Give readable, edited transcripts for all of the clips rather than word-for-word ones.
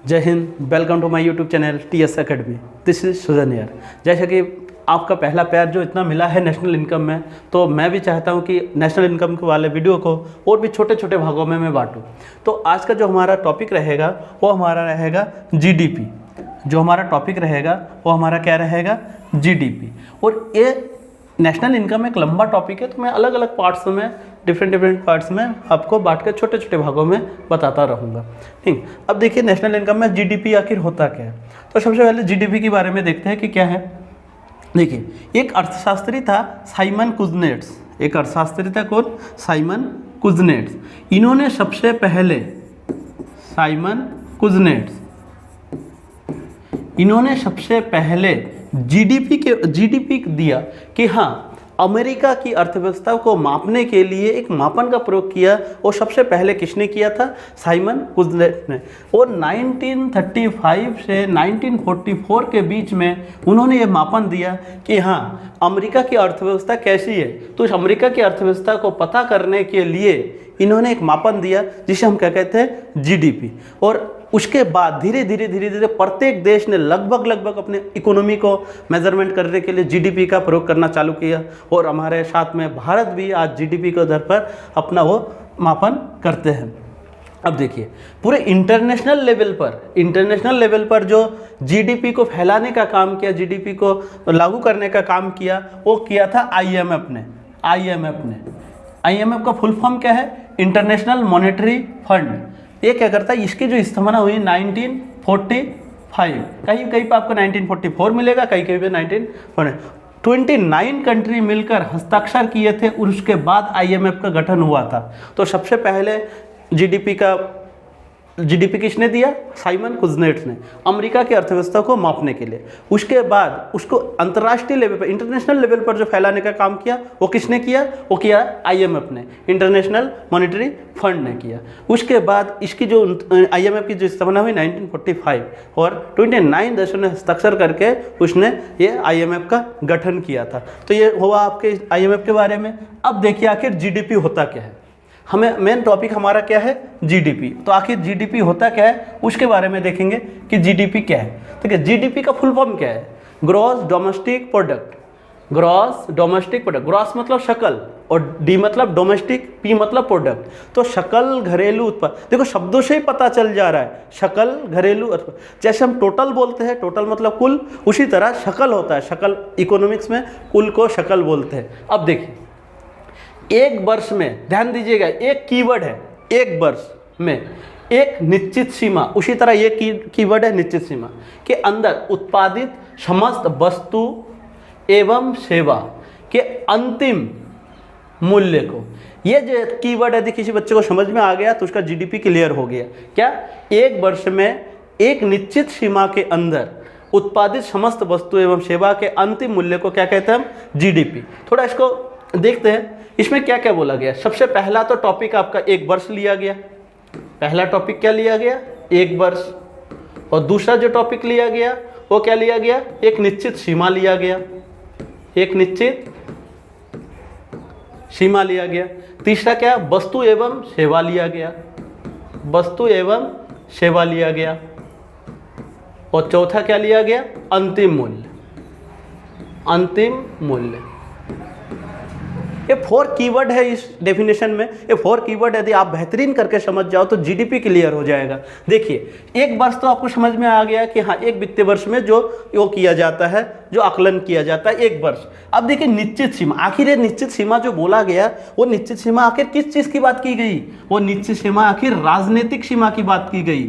जय हिंद। Welcome to my YouTube channel TS academy. This is Sujan यार। जैसे कि आपका पहला प्यार जो इतना मिला है नेशनल इनकम में, तो मैं भी चाहता हूं कि नेशनल इनकम के वाले वीडियो को और भी छोटे छोटे भागों में मैं बांटूं। तो आज का जो हमारा टॉपिक रहेगा वो हमारा रहेगा GDP। जो हमारा टॉपिक रहेगा वो हमारा क्या रहेगा, GDP। और ये नेशनल इनकम एक लंबा टॉपिक है, तो मैं अलग अलग पार्ट्स में डिफरेंट पार्ट्स में आपको बांट के छोटे छोटे भागों में बताता रहूँगा। ठीक, अब देखिए नेशनल इनकम में GDP आखिर होता क्या है। तो सबसे पहले GDP के बारे में देखते हैं कि क्या है। देखिए, एक अर्थशास्त्री था साइमन कुजनेट्स। एक अर्थशास्त्री था कौन? Simon Kuznets. इन्होंने सबसे पहले साइमन कुजनेट्स इन्होंने सबसे पहले जीडीपी दिया कि हाँ, अमेरिका की अर्थव्यवस्था को मापने के लिए एक मापन का प्रयोग किया। और सबसे पहले किसने किया था? साइमन कुजनेट ने। और 1935 से 1944 के बीच में उन्होंने ये मापन दिया कि हाँ, अमेरिका की अर्थव्यवस्था कैसी है। तो इस अमेरिका की अर्थव्यवस्था को पता करने के लिए इन्होंने एक मापन दिया जिसे हम क्या कहते हैं, GDP। और उसके बाद धीरे धीरे प्रत्येक देश ने लगभग अपने इकोनॉमी को मेजरमेंट करने के लिए GDP का प्रयोग करना चालू किया। और हमारे साथ में भारत भी आज GDP के आधार पर अपना वो मापन करते हैं। अब देखिए, पूरे इंटरनेशनल लेवल पर जो GDP को फैलाने का काम किया, GDP को लागू करने का काम किया, वो किया था IMF ने। IMF का फुल फॉर्म क्या है? International monetary fund. ये क्या करता है? इसकी जो स्थापना हुई 1945। कहीं कहीं पर आपको 1944 मिलेगा, कहीं कहीं पे 1940। 29 कंट्री मिलकर हस्ताक्षर किए थे और उसके बाद IMF का गठन हुआ था। तो सबसे पहले GDP किसने दिया? साइमन कुजनेट्स ने, अमेरिका की अर्थव्यवस्था को मापने के लिए। उसके बाद उसको अंतर्राष्ट्रीय लेवल पर, इंटरनेशनल लेवल पर जो फैलाने का काम किया वो किसने किया? वो किया IMF ने, इंटरनेशनल मॉनेटरी फंड ने किया। उसके बाद इसकी जो IMF की जो स्थापना हुई 1945 और 29 देशों ने हस्ताक्षर करके उसने ये IMF का गठन किया था। तो ये हुआ आपके IMF के बारे में। अब देखिए आखिर GDP होता क्या है। हमें मेन टॉपिक हमारा क्या है? GDP। तो आखिर GDP होता क्या है उसके बारे में देखेंगे कि GDP क्या है। ठीक है, GDP का फुल फॉर्म क्या है? Gross domestic product. ग्रॉस मतलब शकल, और D मतलब डोमेस्टिक, P मतलब प्रोडक्ट। तो शकल घरेलू उत्पाद। देखो शब्दों से ही पता चल जा रहा है, शकल घरेलू उत्पाद। जैसे हम टोटल बोलते हैं, टोटल मतलब कुल, उसी तरह शकल होता है। शकल इकोनॉमिक्स में कुल को शकल बोलते हैं। अब देखिए, एक वर्ष में, ध्यान दीजिएगा, एक कीवर्ड है, एक वर्ष में एक निश्चित सीमा। उसी तरह ये कीवर्ड है निश्चित सीमा के अंदर उत्पादित समस्त वस्तु एवं सेवा के अंतिम मूल्य को, ये जो कीवर्ड यदि किसी बच्चे को समझ में आ गया तो उसका GDP क्लियर हो गया। क्या? एक वर्ष में एक निश्चित सीमा के अंदर उत्पादित समस्त वस्तु एवं सेवा के अंतिम मूल्य को क्या कहते हैं हम? GDP। थोड़ा इसको देखते हैं, इसमें क्या क्या बोला गया। सबसे पहला तो टॉपिक आपका एक वर्ष लिया गया। पहला टॉपिक क्या लिया गया? एक वर्ष। और दूसरा जो टॉपिक लिया गया वो क्या लिया गया? एक निश्चित सीमा लिया गया। एक निश्चित सीमा लिया गया। तीसरा क्या? वस्तु एवं सेवा लिया गया। वस्तु एवं सेवा लिया गया। और चौथा क्या लिया गया? अंतिम मूल्य। अंतिम मूल्य। ये 4 कीवर्ड है इस डेफिनेशन में। ये 4 कीवर्ड यदि आप बेहतरीन करके समझ जाओ तो GDP क्लियर हो जाएगा। देखिए, एक वर्ष तो आपको समझ में आ गया कि हाँ, एक वित्तीय वर्ष में जो वो किया जाता है, जो आकलन किया जाता है, एक वर्ष। अब देखिए निश्चित सीमा। आखिर ये निश्चित सीमा जो बोला गया, वो निश्चित सीमा आखिर किस चीज़ की बात की गई? वो निश्चित सीमा आखिर राजनीतिक सीमा की बात की गई।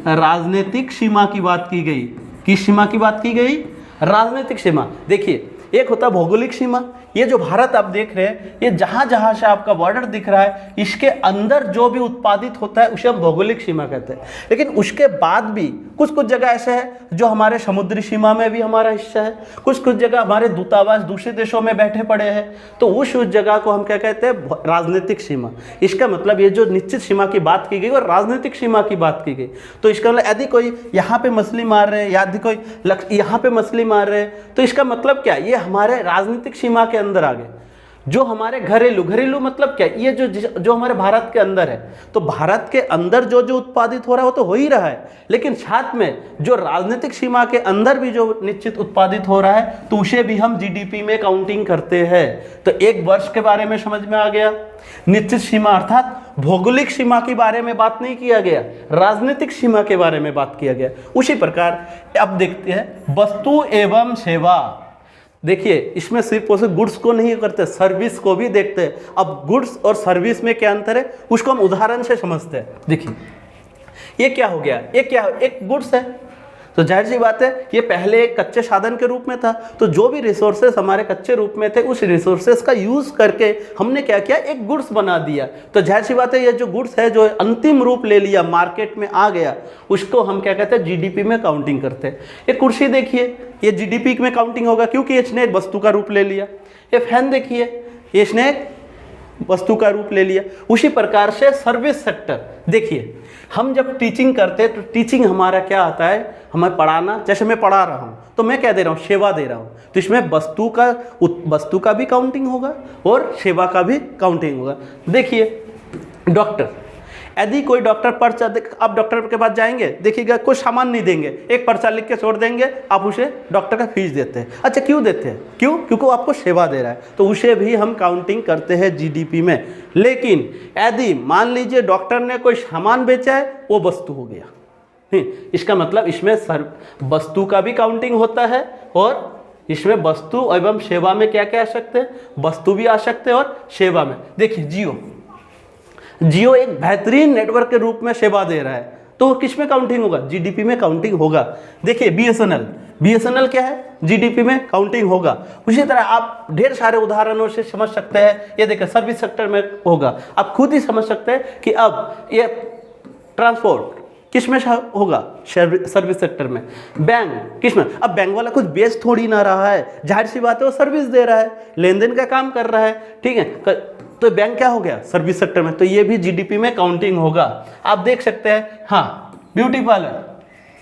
राजनीतिक सीमा की बात की गई। किस सीमा की बात की गई? राजनीतिक सीमा। देखिए, एक होता है भौगोलिक सीमा। ये जो भारत आप देख रहे हैं, ये जहाँ जहाँ से आपका बॉर्डर दिख रहा है, इसके अंदर जो भी उत्पादित होता है उसे हम भौगोलिक सीमा कहते हैं। लेकिन उसके बाद भी कुछ जगह ऐसे है जो हमारे समुद्री सीमा में भी हमारा हिस्सा है। कुछ जगह हमारे दूतावास दूसरे देशों में बैठे पड़े हैं, तो उस जगह को हम क्या कहते हैं? राजनीतिक सीमा। इसका मतलब ये जो निश्चित सीमा की बात की गई और राजनीतिक सीमा की बात की गई। तो इसका मतलब यदि कोई यहाँ पे मछली मार रहे हैं, यदि कोई यहाँ पे मछली मार रहे हैं, तो इसका मतलब क्या? ये हमारे राजनीतिक सीमा के अंदर आ गए। जो हमारे घरेलू मतलब क्या, ये जो हमारे भारत के अंदर है, तो भारत के अंदर जो जो उत्पादित हो रहा है वो तो हो ही रहा है, लेकिन साथ में जो राजनीतिक सीमा के अंदर भी जो निश्चित उत्पादित हो रहा है तो उसे भी हम जीडीपी में काउंटिंग करते हैं। तो एक वर्ष के बारे में समझ में आ गया। निश्चित सीमा अर्थात भौगोलिक सीमा के बारे में बात नहीं किया गया, राजनीतिक सीमा के बारे में बात किया गया। उसी प्रकार अब देखते हैं वस्तु एवं सेवा। देखिए इसमें सिर्फ और सिर्फ गुड्स को नहीं करते, सर्विस को भी देखते हैं। अब गुड्स और सर्विस में क्या अंतर है उसको हम उदाहरण से समझते हैं। देखिए ये क्या हो गया, ये क्या, एक गुड्स है, तो जाहिर सी बात है ये पहले एक कच्चे साधन के रूप में था, तो जो भी रिसोर्सेस हमारे कच्चे रूप में थे उस रिसोर्सेस का यूज करके हमने क्या किया, एक गुड्स बना दिया। तो जाहिर सी बात है ये जो गुड्स है जो अंतिम रूप ले लिया, मार्केट में आ गया, उसको हम क्या कहते हैं, जीडीपी में काउंटिंग करते हैं। ये कुर्सी देखिए ये जीडीपी में काउंटिंग होगा क्योंकि इसने एक वस्तु का रूप ले लिया। ये फैन देखिए ये इसने एक वस्तु का रूप ले लिया। उसी प्रकार से सर्विस सेक्टर देखिए, हम जब टीचिंग करते हैं तो टीचिंग हमारा क्या आता है, हमें पढ़ाना। जैसे मैं पढ़ा रहा हूँ तो मैं क्या दे रहा हूँ, सेवा दे रहा हूँ, तो इसमें वस्तु का भी काउंटिंग होगा और सेवा का भी काउंटिंग होगा। देखिए डॉक्टर, यदि कोई डॉक्टर पर्चा, आप डॉक्टर के पास जाएंगे देखिएगा कोई सामान नहीं देंगे, एक पर्चा लिख के छोड़ देंगे, आप उसे डॉक्टर का फीस देते हैं। अच्छा क्यों देते हैं, क्यों, क्योंकि वो आपको सेवा दे रहा है, तो उसे भी हम काउंटिंग करते हैं जीडीपी में। लेकिन यदि मान लीजिए डॉक्टर ने कोई सामान बेचा है, वो वस्तु हो गया, इसका मतलब इसमें वस्तु का भी काउंटिंग होता है और इसमें वस्तु एवं सेवा में क्या क्या आ सकते हैं, वस्तु भी आ सकते हैं और सेवा में। देखिए जियो एक बेहतरीन नेटवर्क के रूप में सेवा दे रहा है, तो किस में काउंटिंग होगा, जीडीपी में काउंटिंग होगा। देखिए बीएसएनएल क्या है, जीडीपी में काउंटिंग होगा। उसी तरह आप ढेर सारे उदाहरणों से समझ सकते हैं। ये देखिए सर्विस सेक्टर में होगा, आप खुद ही समझ सकते हैं कि अब ये ट्रांसपोर्ट किस में होगा, सर्विस सेक्टर में। बैंक किस में, अब बैंक वाला कुछ बेच थोड़ी ना रहा है, जाहिर सी बात है वो सर्विस दे रहा है, लेन देन का काम कर रहा है, ठीक है, तो बैंक क्या हो गया, सर्विस सेक्टर में, तो ये भी जीडीपी में काउंटिंग होगा। आप देख सकते हैं, हाँ ब्यूटी पार्लर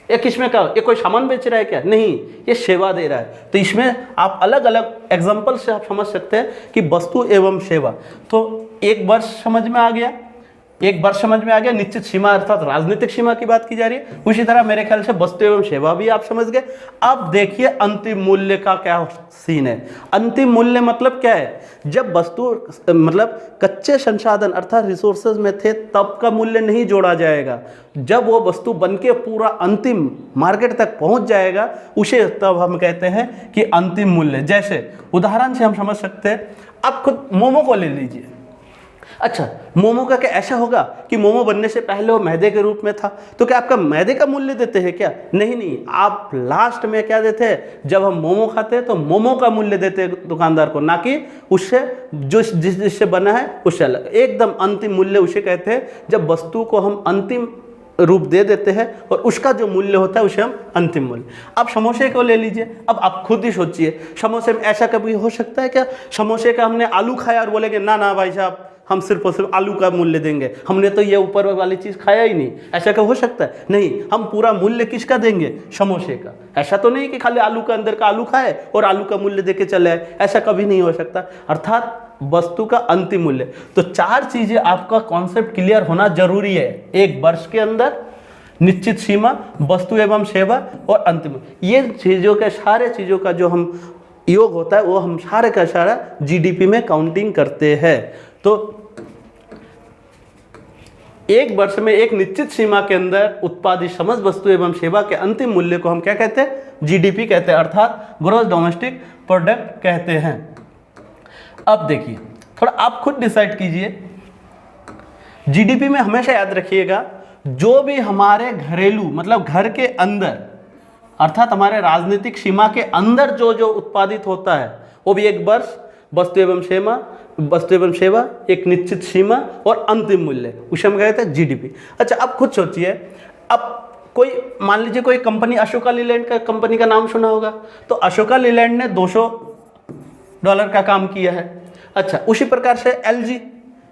ये किस में का, ये कोई सामान बेच रहा है क्या, नहीं, ये सेवा दे रहा है। तो इसमें आप अलग अलग एग्जाम्पल से आप समझ सकते हैं कि वस्तु एवं सेवा। तो एक वर्ष समझ में आ गया, निश्चित सीमा अर्थात राजनीतिक सीमा की बात की जा रही है। उसी तरह मेरे ख्याल से वस्तु एवं सेवा भी आप समझ गए। अब देखिए अंतिम मूल्य का क्या सीन है। अंतिम मूल्य मतलब क्या है, जब वस्तु मतलब कच्चे संसाधन अर्थात रिसोर्सेज में थे तब का मूल्य नहीं जोड़ा जाएगा, जब वो वस्तु बनके पूरा अंतिम मार्केट तक पहुंच जाएगा उसे तब हम कहते हैं कि अंतिम मूल्य। जैसे उदाहरण से हम समझ सकते हैं, आप खुद मोमो को ले लीजिए। अच्छा मोमो का क्या ऐसा होगा कि मोमो बनने से पहले वो मैदे के रूप में था, तो क्या आपका मैदे का मूल्य देते हैं क्या, नहीं, आप लास्ट में क्या देते हैं, जब हम मोमो खाते हैं तो मोमो का मूल्य देते हैं दुकानदार को, ना कि उससे जो जिससे बना है उससे अलग। एकदम अंतिम मूल्य उसे कहते हैं जब वस्तु को हम अंतिम रूप दे देते हैं और उसका जो मूल्य होता है उसे हम अंतिम मूल्य। अब समोसे को ले लीजिए, अब आप खुद ही सोचिए, समोसे में ऐसा कभी हो सकता है क्या, समोसे का हमने आलू खाया और बोलेंगे ना भाई साहब हम सिर्फ और सिर्फ आलू का मूल्य देंगे, हमने तो ये ऊपर वाली चीज़ खाया ही नहीं, ऐसा क्या हो सकता है, नहीं, हम पूरा मूल्य किसका देंगे, समोसे का। ऐसा तो नहीं कि खाली आलू का अंदर का आलू खाए और आलू का मूल्य देके चले आए, ऐसा कभी नहीं हो सकता। अर्थात वस्तु का अंतिम मूल्य। तो चार चीजें आपका कॉन्सेप्ट क्लियर होना जरूरी है एक वर्ष के अंदर, निश्चित सीमा, वस्तु एवं सेवा और अंतिम। ये चीज़ों के सारे चीज़ों का जो हम योग होता है वो हम सारे का सारा जीडीपी में काउंटिंग करते हैं। तो एक वर्ष में एक निश्चित सीमा के अंदर उत्पादित समस्त वस्तु एवं सेवा के अंतिम मूल्य को हम क्या कहते हैं, जीडीपी कहते हैं, अर्थात ग्रॉस डोमेस्टिक प्रोडक्ट कहते हैं। अब देखिए थोड़ा आप खुद डिसाइड कीजिए, जीडीपी में हमेशा याद रखिएगा जो भी हमारे घरेलू मतलब घर के अंदर अर्थात हमारे राजनीतिक सीमा के अंदर जो जो उत्पादित होता है वो भी एक वर्ष, वस्तु एवं सेवा, एक निश्चित सीमा और अंतिम मूल्य, उसे हम कहते हैं जीडीपी। अच्छा अब खुद सोचिए, अब कोई मान लीजिए कोई कंपनी, अशोका लीलैंड का कंपनी का नाम सुना होगा, तो अशोका लीलैंड ने $200 का काम किया है। अच्छा उसी प्रकार से एलजी,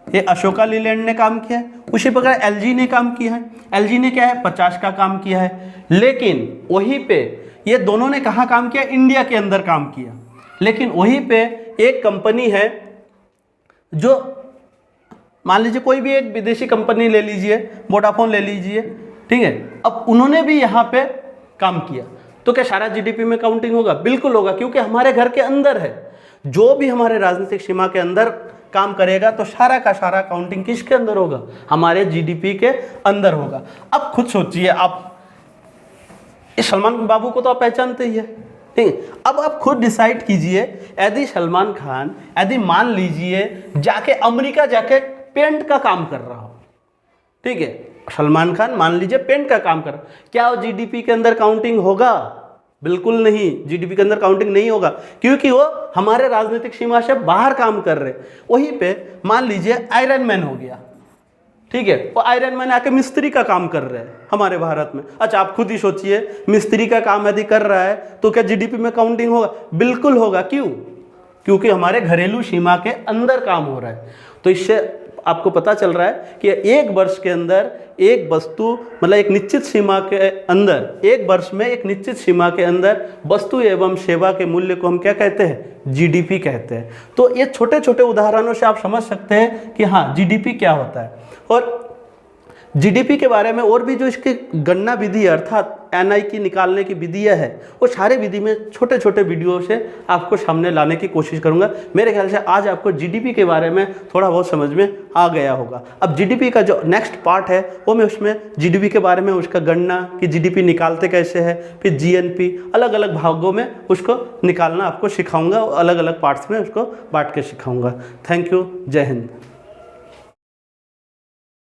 ये अशोका लीलैंड ने काम किया है, उसी प्रकार एलजी ने काम किया है। एलजी ने क्या है 50 का काम किया है, लेकिन वहीं पे ये दोनों ने कहाँ काम किया, इंडिया के अंदर काम किया। लेकिन वहीं पे एक कंपनी है जो मान लीजिए कोई भी एक विदेशी कंपनी ले लीजिए, वोडाफोन ले लीजिए, ठीक है, अब उन्होंने भी यहाँ पे काम किया, तो क्या सारा जीडीपी में काउंटिंग होगा? बिल्कुल होगा, क्योंकि हमारे घर के अंदर है। जो भी हमारे राजनीतिक सीमा के अंदर काम करेगा तो सारा का सारा काउंटिंग किसके अंदर होगा? हमारे जीडीपी के अंदर होगा। अब खुद सोचिए, आप इस सलमान बाबू को तो आप पहचानते ही है, ठीक है। अब आप खुद डिसाइड कीजिए, यदि सलमान खान यदि मान लीजिए जाके अमेरिका जाके पेंट का काम कर रहा हो, ठीक है, सलमान खान मान लीजिए पेंट का काम कर रहा, क्या वो जीडीपी के अंदर काउंटिंग होगा? बिल्कुल नहीं, जीडीपी के अंदर काउंटिंग नहीं होगा, क्योंकि वो हमारे राजनीतिक सीमा से बाहर काम कर रहे। वहीं पे मान लीजिए आयरन मैन हो गया, ठीक है, वो आयरन मैन आके मिस्त्री का काम कर रहे हैं हमारे भारत में। अच्छा, आप खुद ही सोचिए, मिस्त्री का काम यदि कर रहा है तो क्या जीडीपी में काउंटिंग होगा? बिल्कुल होगा। क्यों? क्योंकि हमारे घरेलू सीमा के अंदर काम हो रहा है। तो इससे आपको पता चल रहा है कि एक वर्ष के अंदर एक वस्तु, मतलब एक निश्चित सीमा के अंदर, एक वर्ष में एक निश्चित सीमा के अंदर वस्तु एवं सेवा के मूल्य को हम क्या कहते हैं? जीडीपी कहते हैं। तो ये छोटे छोटे उदाहरणों से आप समझ सकते हैं कि हाँ, जीडीपी क्या होता है। और जीडीपी के बारे में और भी जो इसकी गणना विधि है, अर्थात एनआई की निकालने की विधियाँ है, वो सारे विधि में छोटे छोटे वीडियो से आपको सामने लाने की कोशिश करूंगा। मेरे ख्याल से आज आपको जीडीपी के बारे में थोड़ा बहुत समझ में आ गया होगा। अब जीडीपी का जो नेक्स्ट पार्ट है वो मैं उसमें जीडीपी के बारे में, उसका गणना कि जीडीपी निकालते कैसे है, फिर जीएनपी, अलग अलग भागों में उसको निकालना आपको सिखाऊंगा, अलग अलग पार्ट्स में उसको बांट के सिखाऊंगा। थैंक यू, जय हिंद।